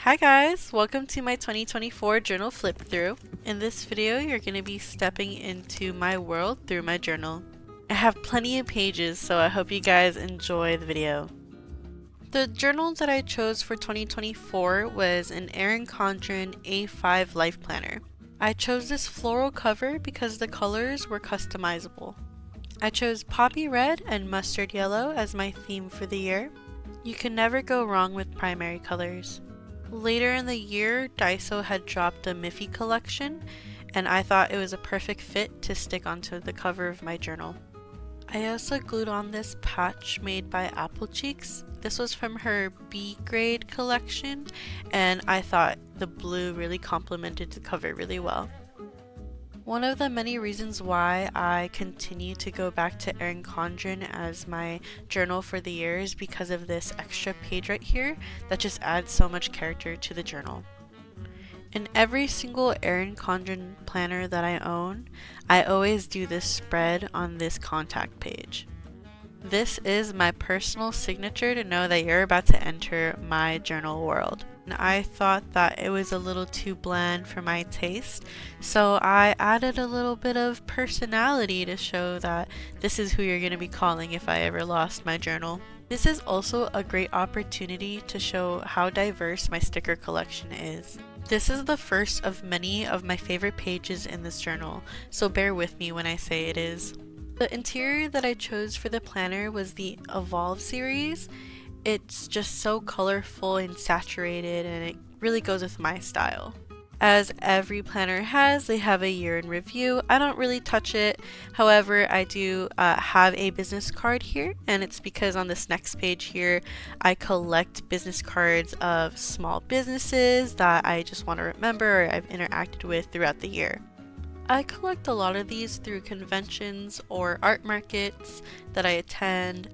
Hi guys, welcome to my 2024 journal flip through. In this video, you're going to be stepping into my world through my journal. I have plenty of pages, so I hope you guys enjoy the video. The journal that I chose for 2024 was an Erin Condren A5 Life Planner. I chose this floral cover because the colors were customizable. I chose poppy red and mustard yellow as my theme for the year. You can never go wrong with primary colors. Later in the year, Daiso had dropped a Miffy collection, and I thought it was a perfect fit to stick onto the cover of my journal. I also glued on this patch made by Apple Cheeks. This was from her B grade collection, and I thought the blue really complemented the cover really well. One of the many reasons why I continue to go back to Erin Condren as my journal for the year is because of this extra page right here that just adds so much character to the journal. In every single Erin Condren planner that I own, I always do this spread on this contact page. This is my personal signature to know that you're about to enter my journal world. And I thought that it was a little too bland for my taste, so I added a little bit of personality to show that this is who you're going to be calling if I ever lost my journal. This is also a great opportunity to show how diverse my sticker collection is. This is the first of many of my favorite pages in this journal, so bear with me when I say it is. The interior that I chose for the planner was the Evolve series. It's just so colorful and saturated, and it really goes with my style. As every planner has, they have a year in review. I don't really touch it. However, I do have a business card here, and it's because on this next page here, I collect business cards of small businesses that I just want to remember or I've interacted with throughout the year. I collect a lot of these through conventions or art markets that I attend.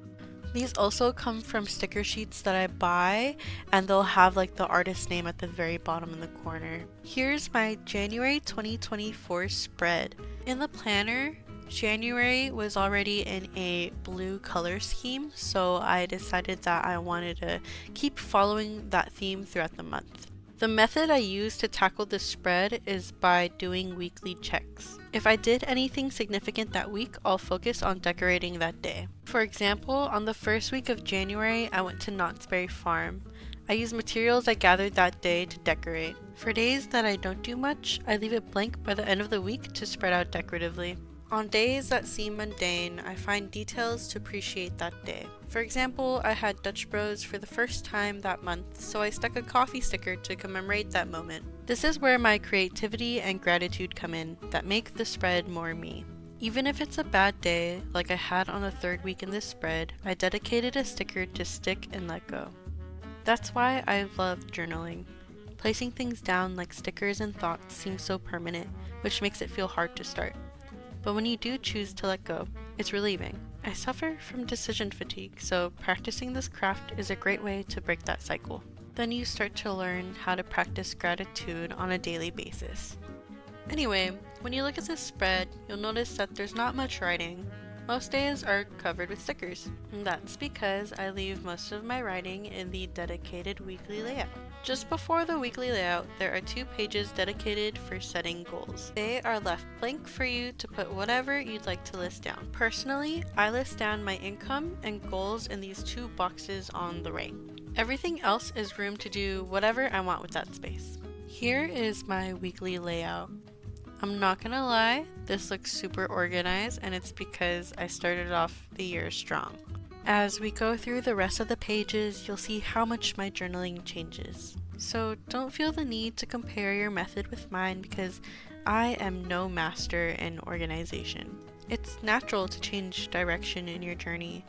These also come from sticker sheets that I buy, and they'll have like the artist name at the very bottom in the corner. Here's my January 2024 spread. In the planner, January was already in a blue color scheme, so I decided that I wanted to keep following that theme throughout the month. The method I use to tackle this spread is by doing weekly checks. If I did anything significant that week, I'll focus on decorating that day. For example, on the first week of January, I went to Knott's Berry Farm. I used materials I gathered that day to decorate. For days that I don't do much, I leave it blank by the end of the week to spread out decoratively. On days that seem mundane, I find details to appreciate that day. For example, I had Dutch Bros for the first time that month, so I stuck a coffee sticker to commemorate that moment. This is where my creativity and gratitude come in, that make the spread more me. Even if it's a bad day, like I had on the third week in this spread, I dedicated a sticker to stick and let go. That's why I love journaling. Placing things down like stickers and thoughts seems so permanent, which makes it feel hard to start. But when you do choose to let go, it's relieving. I suffer from decision fatigue, so practicing this craft is a great way to break that cycle. Then you start to learn how to practice gratitude on a daily basis. Anyway, when you look at this spread, you'll notice that there's not much writing. Most days are covered with stickers, and that's because I leave most of my writing in the dedicated weekly layout. Just before the weekly layout, there are 2 pages dedicated for setting goals. They are left blank for you to put whatever you'd like to list down. Personally, I list down my income and goals in these 2 boxes on the right. Everything else is room to do whatever I want with that space. Here is my weekly layout. I'm not gonna lie, this looks super organized, and it's because I started off the year strong. As we go through the rest of the pages, you'll see how much my journaling changes. So don't feel the need to compare your method with mine because I am no master in organization. It's natural to change direction in your journey.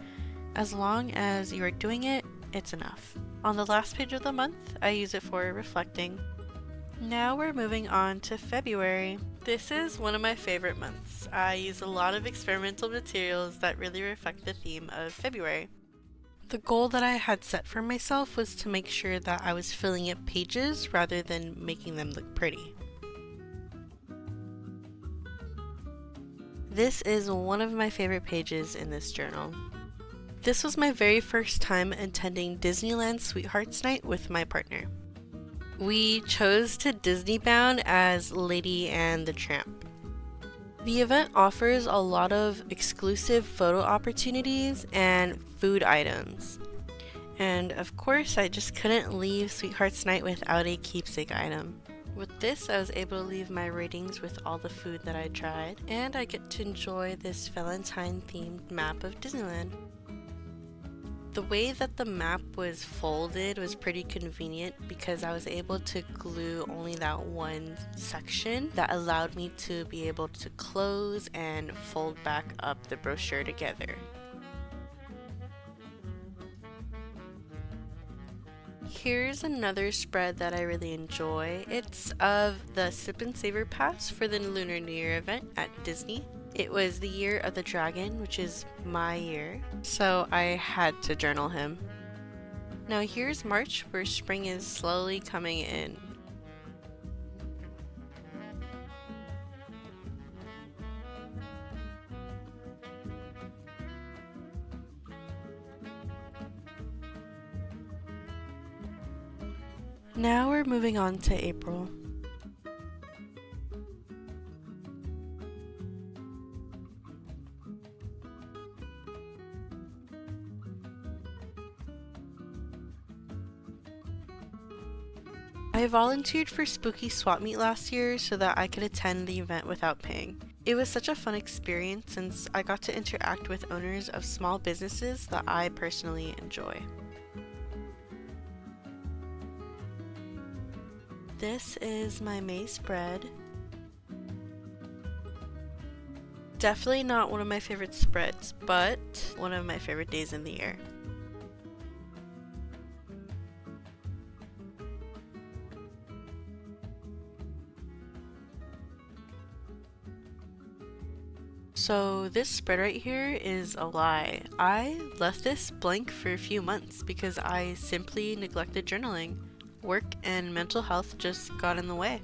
As long as you are doing it, it's enough. On the last page of the month, I use it for reflecting. Now we're moving on to February. This is one of my favorite months. I use a lot of experimental materials that really reflect the theme of February. The goal that I had set for myself was to make sure that I was filling up pages rather than making them look pretty. This is one of my favorite pages in this journal. This was my very first time attending Disneyland Sweethearts Night with my partner. We chose to Disney bound as Lady and the Tramp. The event offers a lot of exclusive photo opportunities and food items. And of course, I just couldn't leave Sweetheart's Night without a keepsake item. With this, I was able to leave my ratings with all the food that I tried, and I get to enjoy this Valentine-themed map of Disneyland. The way that the map was folded was pretty convenient because I was able to glue only that one section that allowed me to be able to close and fold back up the brochure together. Here's another spread that I really enjoy. It's of the Sip and Savor Pass for the Lunar New Year event at Disney. It was the year of the dragon, which is my year, so I had to journal him. Now here's March, where spring is slowly coming in. Now we're moving on to April. I volunteered for Spooky Swap Meet last year so that I could attend the event without paying. It was such a fun experience since I got to interact with owners of small businesses that I personally enjoy. This is my May spread. Definitely not one of my favorite spreads, but one of my favorite days in the year. So this spread right here is a lie. I left this blank for a few months because I simply neglected journaling. Work and mental health just got in the way.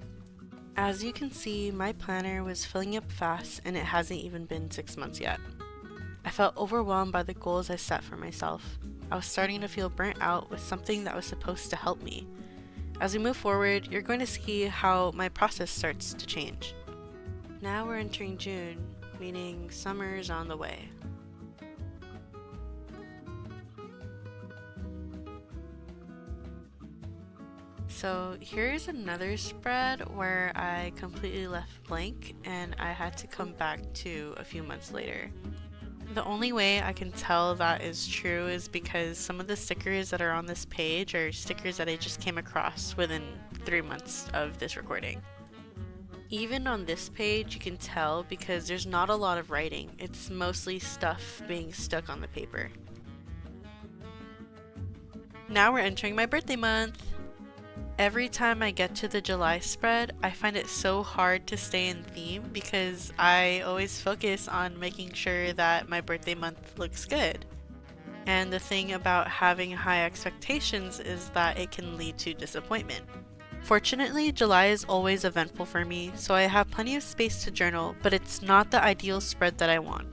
As you can see, my planner was filling up fast and it hasn't even been 6 months yet. I felt overwhelmed by the goals I set for myself. I was starting to feel burnt out with something that was supposed to help me. As we move forward, you're going to see how my process starts to change. Now we're entering June, meaning summer's on the way. So here's another spread where I completely left blank and I had to come back to a few months later. The only way I can tell that is true is because some of the stickers that are on this page are stickers that I just came across within 3 months of this recording. Even on this page you can tell because there's not a lot of writing, it's mostly stuff being stuck on the paper. Now we're entering my birthday month! Every time I get to the July spread, I find it so hard to stay in theme because I always focus on making sure that my birthday month looks good. And the thing about having high expectations is that it can lead to disappointment. Fortunately, July is always eventful for me, so I have plenty of space to journal, but it's not the ideal spread that I want.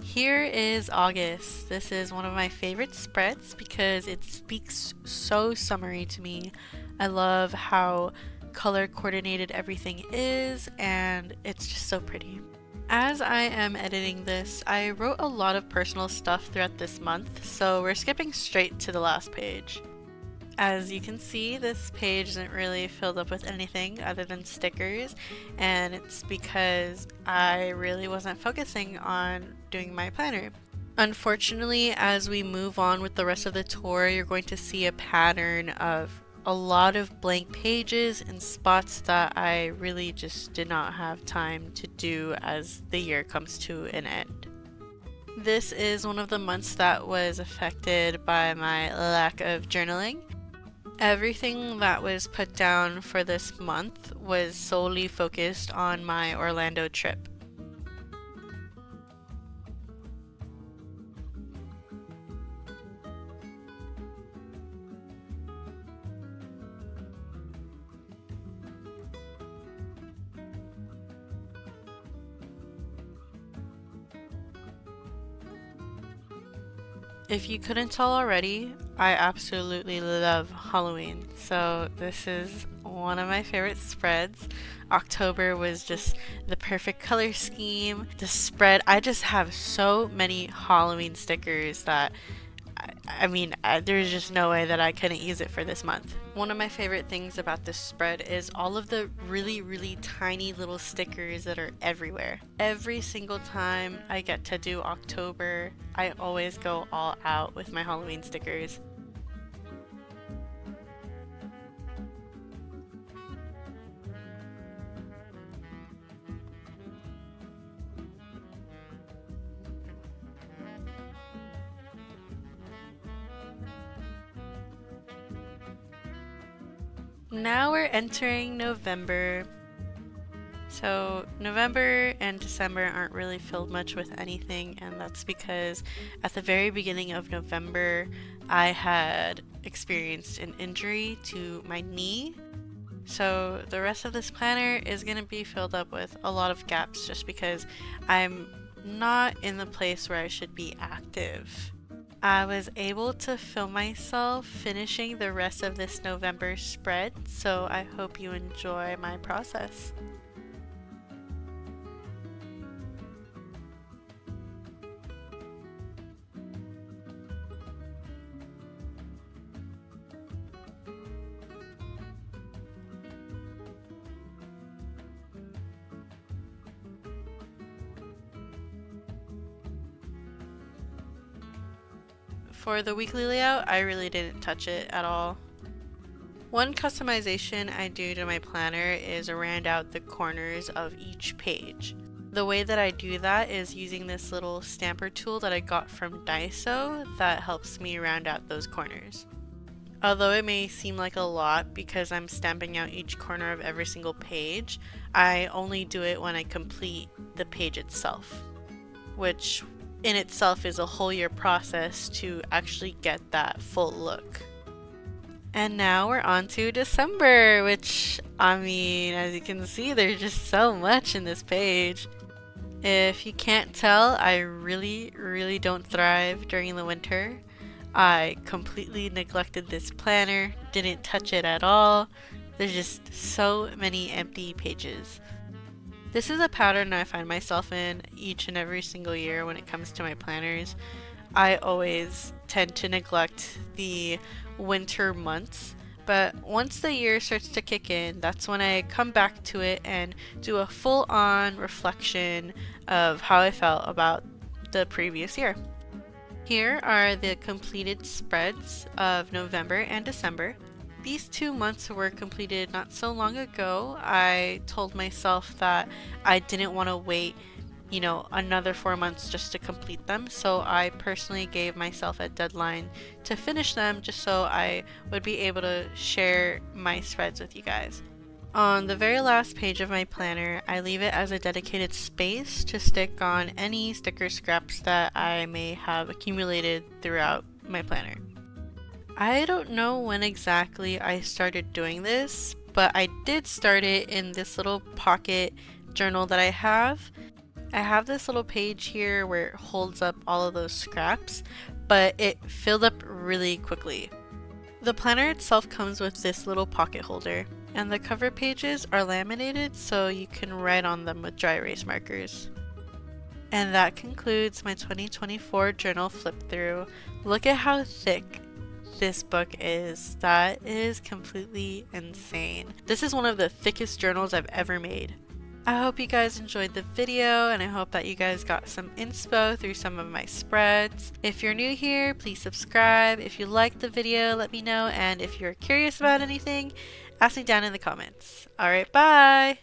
Here is August. This is one of my favorite spreads because it speaks so summery to me. I love how color coordinated everything is and it's just so pretty. As I am editing this, I wrote a lot of personal stuff throughout this month, so we're skipping straight to the last page. As you can see, this page isn't really filled up with anything other than stickers, and it's because I really wasn't focusing on doing my planner. Unfortunately, as we move on with the rest of the tour, you're going to see a pattern of a lot of blank pages and spots that I really just did not have time to do as the year comes to an end. This is one of the months that was affected by my lack of journaling. Everything that was put down for this month was solely focused on my Orlando trip. If you couldn't tell already, I absolutely love Halloween. So this is one of my favorite spreads. October was just the perfect color scheme. The spread, I just have so many Halloween stickers that there's just no way that I couldn't use it for this month. One of my favorite things about this spread is all of the really tiny little stickers that are everywhere. Every single time I get to do October, I always go all out with my Halloween stickers. Now we're entering November. So November and December aren't really filled much with anything, and that's because at the very beginning of November I had experienced an injury to my knee. So the rest of this planner is going to be filled up with a lot of gaps just because I'm not in the place where I should be active. I was able to film myself finishing the rest of this November spread, so I hope you enjoy my process. For the weekly layout, I really didn't touch it at all. One customization I do to my planner is round out the corners of each page. The way that I do that is using this little stamper tool that I got from Daiso that helps me round out those corners. Although it may seem like a lot because I'm stamping out each corner of every single page, I only do it when I complete the page itself, which in itself is a whole year process to actually get that full look. And now we're on to December, which, as you can see, there's just so much in this page. If you can't tell, I really don't thrive during the winter. I completely neglected this planner, didn't touch it at all. There's just so many empty pages. This is a pattern I find myself in each and every single year when it comes to my planners. I always tend to neglect the winter months, but once the year starts to kick in, that's when I come back to it and do a full-on reflection of how I felt about the previous year. Here are the completed spreads of November and December. These 2 months were completed not so long ago. I told myself that I didn't want to wait, another 4 months just to complete them. So I personally gave myself a deadline to finish them just so I would be able to share my spreads with you guys. On the very last page of my planner, I leave it as a dedicated space to stick on any sticker scraps that I may have accumulated throughout my planner. I don't know when exactly I started doing this, but I did start it in this little pocket journal that I have. I have this little page here where it holds up all of those scraps, but it filled up really quickly. The planner itself comes with this little pocket holder, and the cover pages are laminated so you can write on them with dry erase markers. And that concludes my 2024 journal flip through. Look at how thick this book is. That is completely insane. This is one of the thickest journals I've ever made. I hope you guys enjoyed the video, and I hope that you guys got some inspo through some of my spreads. If you're new here, please subscribe. If you liked the video, let me know, and if you're curious about anything, ask me down in the comments. Alright, bye!